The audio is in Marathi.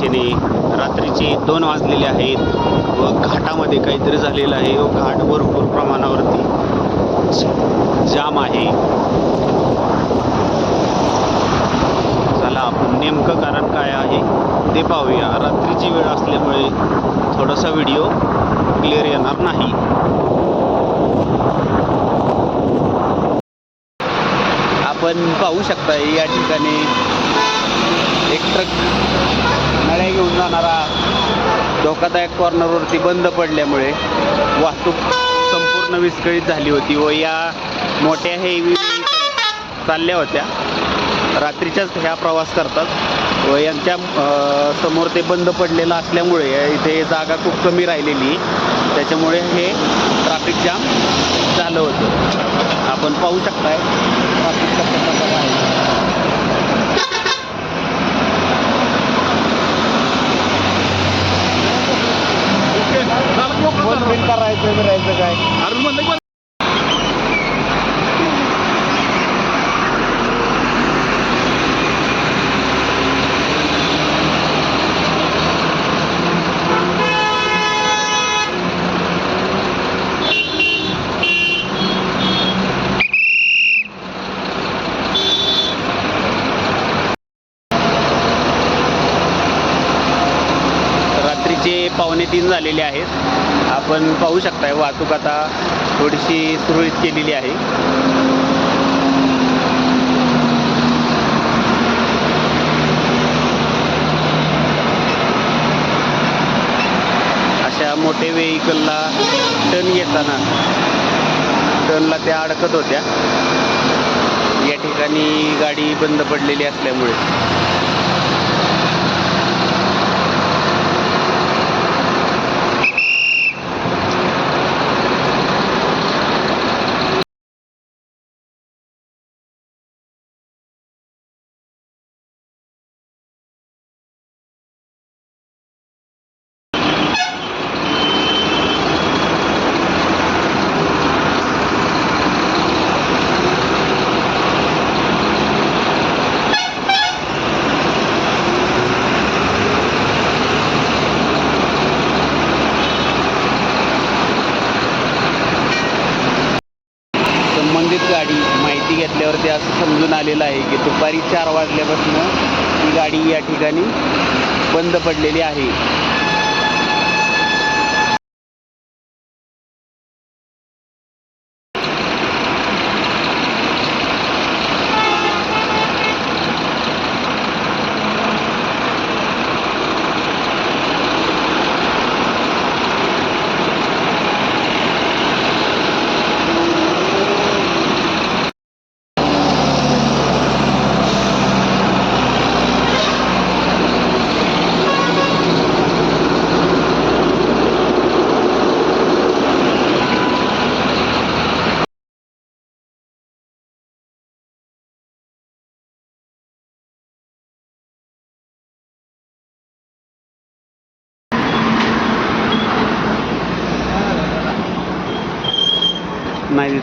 दिशेने रात्रीचे 2 वाजलेले आहेत व घाटामध्ये काहीतरी झालेलं आहे व घाट भरपूर प्रमाणावरती जाम आहे. चला आपण नेमकं कारण काय आहे ते पाहूया. रात्रीची वेळ असल्यामुळे थोडासा व्हिडिओ क्लिअर येणार नाही. आपण पाहू शकता या ठिकाणी एक ट्रक नळ्या घेऊन जाणारा धोकादायक कॉर्नरवरती बंद पडल्यामुळे वाहतूक संपूर्ण विस्कळीत झाली होती व या मोठ्या हेवी चालल्या होत्या. रात्रीच्याच ह्या प्रवास करतात व यांच्या समोर ते बंद पडलेलं असल्यामुळे इथे जागा खूप कमी राहिलेली, त्याच्यामुळे हे ट्रॅफिक जाम झालं होतं. आपण पाहू शकताय ट्रॅफिक कशा प्रकारे आहे. फोन करायचं काय रात्रीचे 2:45 झालेले आहेत. आपण पाहू शकताय वाहतूक आता थोडीशी सुरळीत केलेली आहे. अशा मोठ्या व्हेइकलला टर्न घेताना टर्नला त्या अडकत होत्या. या ठिकाणी गाडी बंद पडलेली असल्यामुळे संबंधित गाडी माहिती घेतल्यावरती असं समजून आलेलं आहे की दुपारी 4 वाजल्यापासून ही गाडी या ठिकाणी बंद पडलेली आहे. नाही